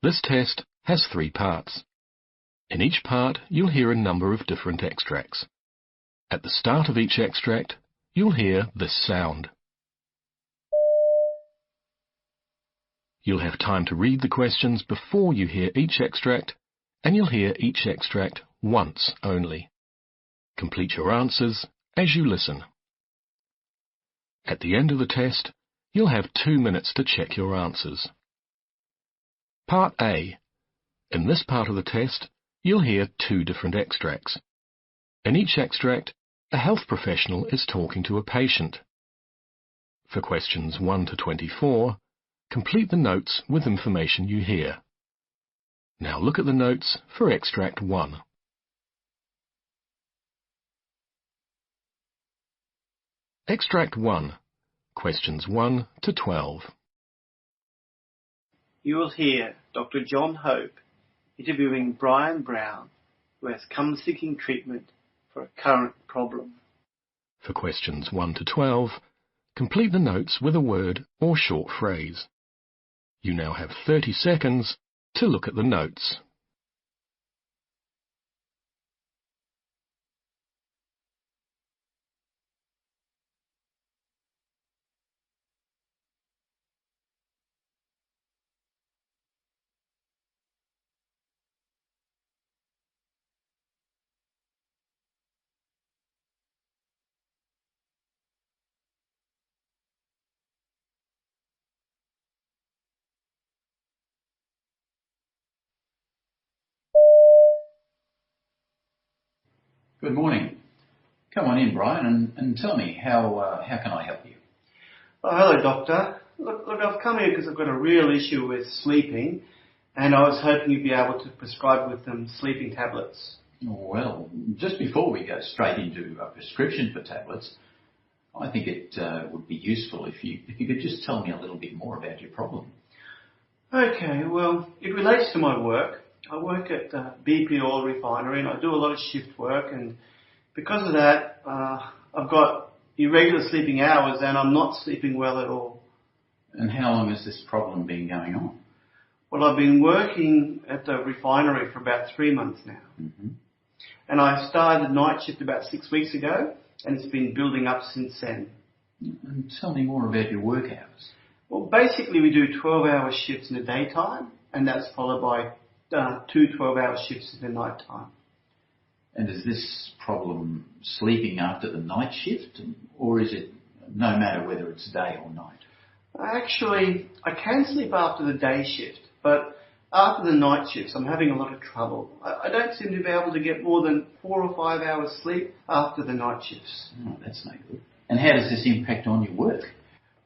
This test has 3 parts. In each part, you'll hear a number of different extracts. At the start of each extract, you'll hear this sound. You'll have time to read the questions before you hear each extract, and you'll hear each extract once only. Complete your answers as you listen. At the end of the test, you'll have 2 minutes to check your answers. Part A. In this part of the test, you'll hear 2 different extracts. In each extract, a health professional is talking to a patient. For questions 1 to 24, complete the notes with information you hear. Now look at the notes for extract 1. Extract 1. Questions 1 to 12. You will hear Dr. John Hope interviewing Bryan Brown, who has come seeking treatment for a current problem. For questions 1 to 12, complete the notes with a word or short phrase. You now have 30 seconds to look at the notes. Good morning. Come on in, Bryan, and tell me, how can I help you? Oh, hello, Doctor. Look, I've come here because I've got a real issue with sleeping, and I was hoping you'd be able to prescribe with them sleeping tablets. Well, just before we go straight into a prescription for tablets, I think it would be useful if you could just tell me a little bit more about your problem. Okay, well, it relates to my work. I work at BP Oil Refinery and I do a lot of shift work, and because of that, I've got irregular sleeping hours and I'm not sleeping well at all. And how long has this problem been going on? Well, I've been working at the refinery for about 3 months now. Mm-hmm. And I started night shift about 6 weeks ago, and it's been building up since then. And tell me more about your work hours. Well, basically we do 12-hour shifts in the daytime, and that's followed by 2 12-hour shifts in the night time. And is this problem sleeping after the night shift, or is it no matter whether it's day or night? Actually, I can sleep after the day shift, but after the night shifts I'm having a lot of trouble. I don't seem to be able to get more than 4 or 5 hours sleep after the night shifts. Oh, that's no good. And how does this impact on your work?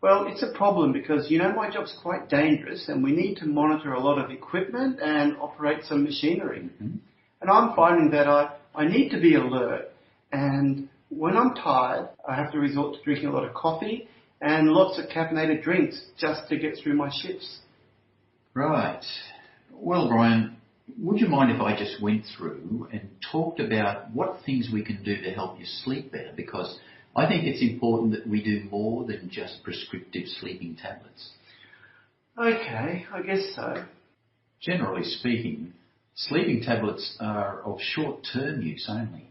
Well, it's a problem because, my job's quite dangerous and we need to monitor a lot of equipment and operate some machinery. Mm-hmm. And I'm finding that I need to be alert, and when I'm tired, I have to resort to drinking a lot of coffee and lots of caffeinated drinks just to get through my shifts. Right. Well, Bryan, would you mind if I just went through and talked about what things we can do to help you sleep better? Because I think it's important that we do more than just prescriptive sleeping tablets. Okay, I guess so. Generally speaking, sleeping tablets are of short-term use only.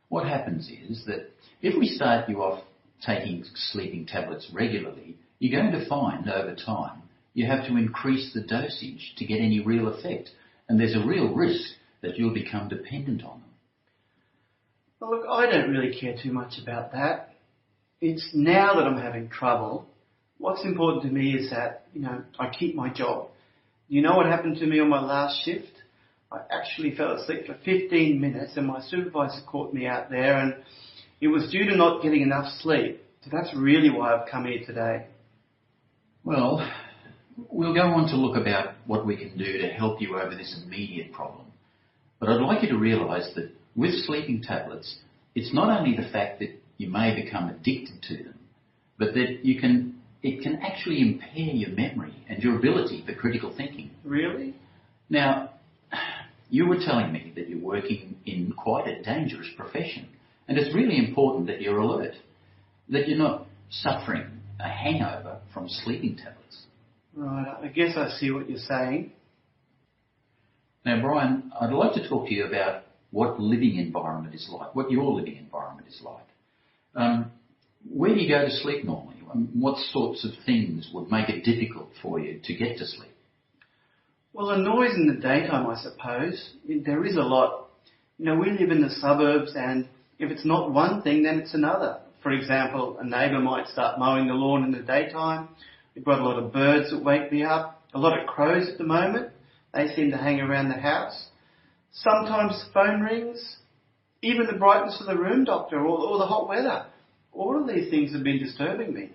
What happens is that if we start you off taking sleeping tablets regularly, you're going to find over time you have to increase the dosage to get any real effect, and there's a real risk that you'll become dependent on them. Well, look, I don't really care too much about that. It's now that I'm having trouble. What's important to me is that, I keep my job. You know what happened to me on my last shift? I actually fell asleep for 15 minutes and my supervisor caught me out there, and it was due to not getting enough sleep. So that's really why I've come here today. Well, we'll go on to look about what we can do to help you over this immediate problem. But I'd like you to realise that with sleeping tablets, it's not only the fact that you may become addicted to them, but that it can actually impair your memory and your ability for critical thinking. Really? Now, you were telling me that you're working in quite a dangerous profession, and it's really important that you're alert, that you're not suffering a hangover from sleeping tablets. Right, I guess I see what you're saying. Now, Bryan, I'd like to talk to you about what living environment is like, what your living environment is like. Where do you go to sleep normally? What sorts of things would make it difficult for you to get to sleep? Well, the noise in the daytime, I suppose. There is a lot. We live in the suburbs, and if it's not one thing, then it's another. For example, a neighbour might start mowing the lawn in the daytime. We've got a lot of birds that wake me up. A lot of crows at the moment. They seem to hang around the house. Sometimes the phone rings. Even the brightness of the room, doctor, or the hot weather. All of these things have been disturbing me.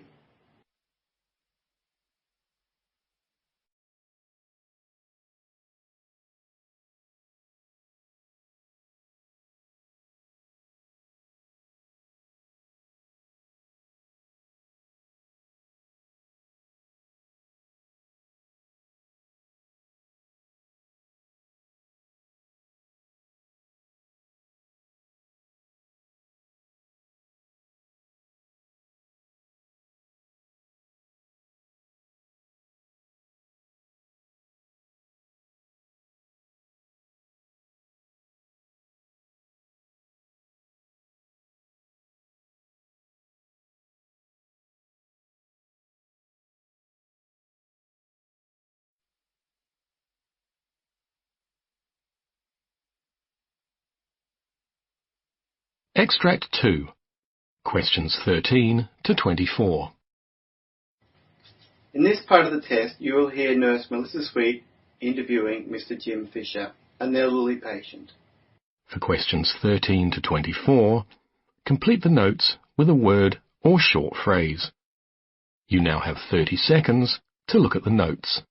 Extract 2. Questions 13 to 24. In this part of the test, you will hear Nurse Melissa Sweet interviewing Mr. Jim Fisher, an elderly patient. For questions 13 to 24, complete the notes with a word or short phrase. You now have 30 seconds to look at the notes.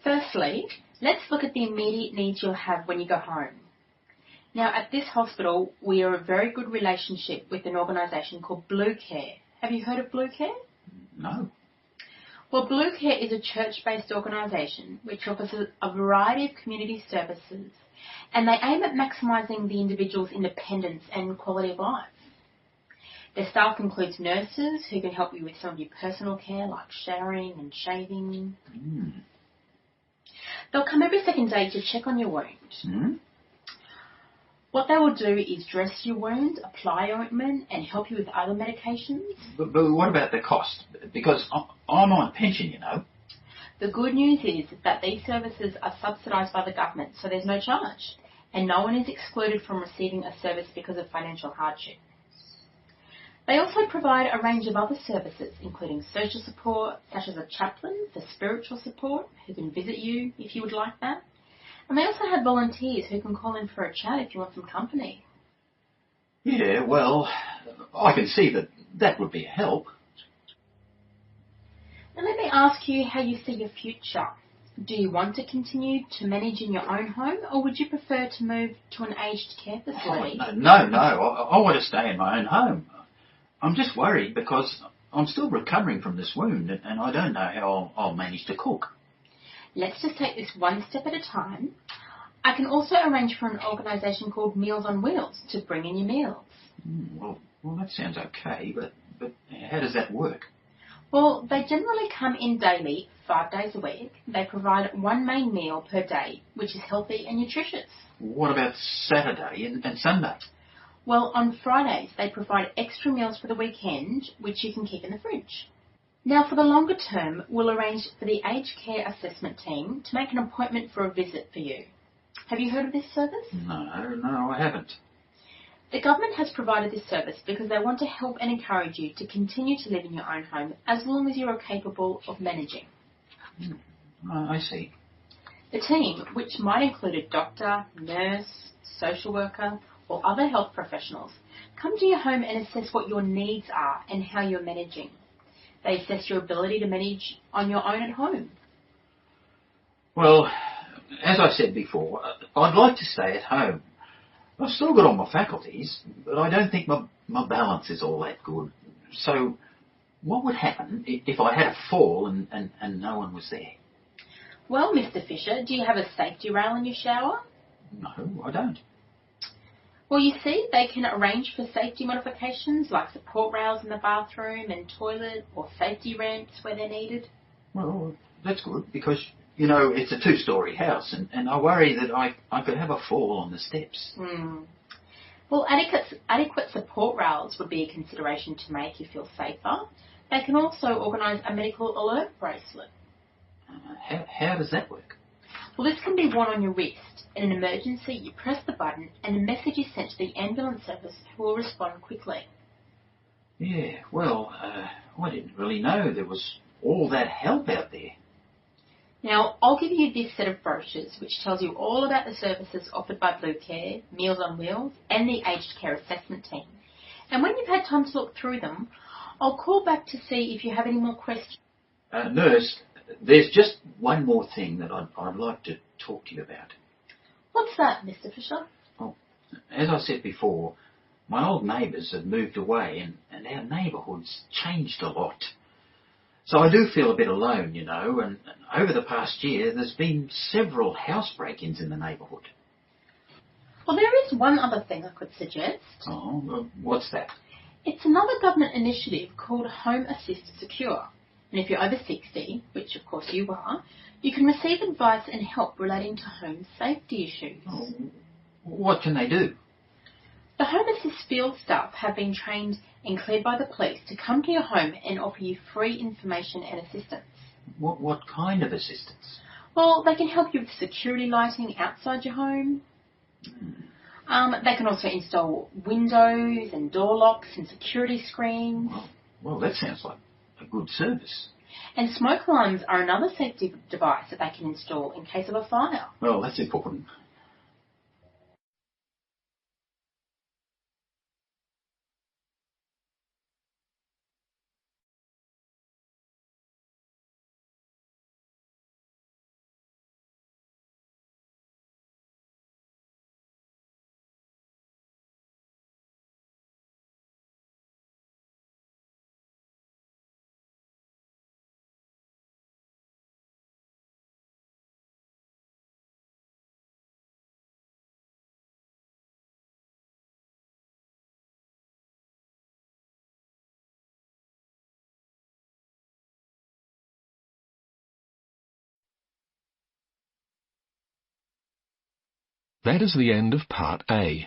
Firstly, let's look at the immediate needs you'll have when you go home. Now, at this hospital, we are a very good relationship with an organisation called Blue Care. Have you heard of Blue Care? No. Well, Blue Care is a church-based organisation which offers a variety of community services, and they aim at maximising the individual's independence and quality of life. Their staff includes nurses who can help you with some of your personal care like showering and shaving. They'll come every second day to check on your wound. What they will do is dress your wound, apply ointment, and help you with other medications. But what about the cost? Because I'm on pension, you know. The good news is that these services are subsidised by the government, so there's no charge, and no one is excluded from receiving a service because of financial hardship. They also provide a range of other services, including social support, such as a chaplain for spiritual support, who can visit you if you would like that. And they also have volunteers who can call in for a chat if you want some company. Yeah, well, I can see that would be a help. Now let me ask you how you see your future. Do you want to continue to manage in your own home, or would you prefer to move to an aged care facility? No. I want to stay in my own home. I'm just worried because I'm still recovering from this wound and I don't know how I'll manage to cook. Let's just take this one step at a time. I can also arrange for an organisation called Meals on Wheels to bring in your meals. Well, that sounds okay, but how does that work? Well, they generally come in daily, 5 days a week. They provide one main meal per day, which is healthy and nutritious. What about Saturday and Sunday? Well, on Fridays, they provide extra meals for the weekend, which you can keep in the fridge. Now, for the longer term, we'll arrange for the aged care assessment team to make an appointment for a visit for you. Have you heard of this service? No, I haven't. The government has provided this service because they want to help and encourage you to continue to live in your own home as long as you are capable of managing. I see. The team, which might include a doctor, nurse, social worker, or other health professionals, come to your home and assess what your needs are and how you're managing. They assess your ability to manage on your own at home. Well, as I said before, I'd like to stay at home. I've still got all my faculties, but I don't think my balance is all that good. So, what would happen if I had a fall and no one was there? Well, Mr. Fisher, do you have a safety rail in your shower? No, I don't. Well, you see, they can arrange for safety modifications like support rails in the bathroom and toilet or safety ramps where they're needed. Well, that's good because, you know, it's a 2-storey house and I worry that I could have a fall on the steps. Well, adequate support rails would be a consideration to make you feel safer. They can also organise a medical alert bracelet. How does that work? Well, this can be worn on your wrist. In an emergency, you press the button and a message is sent to the ambulance service who will respond quickly. Yeah, well, I didn't really know there was all that help out there. Now, I'll give you this set of brochures which tells you all about the services offered by Blue Care, Meals on Wheels and the Aged Care Assessment Team. And when you've had time to look through them, I'll call back to see if you have any more questions. Nurse, there's just one more thing that I'd like to talk to you about. What's that, Mr. Fisher? Well, as I said before, my old neighbours have moved away and our neighbourhood's changed a lot. So I do feel a bit alone, you know, and over the past year there's been several house break-ins in the neighbourhood. Well, there is one other thing I could suggest. Oh, well, what's that? It's another government initiative called Home Assist Secure. And if you're over 60, which of course you are, you can receive advice and help relating to home safety issues. Oh, what can they do? The Home Assist field staff have been trained and cleared by the police to come to your home and offer you free information and assistance. What kind of assistance? Well, they can help you with security lighting outside your home. They can also install windows and door locks and security screens. Well, that sounds like a good service. And smoke alarms are another safety device that they can install in case of a fire. Well, that's important. That is the end of Part A.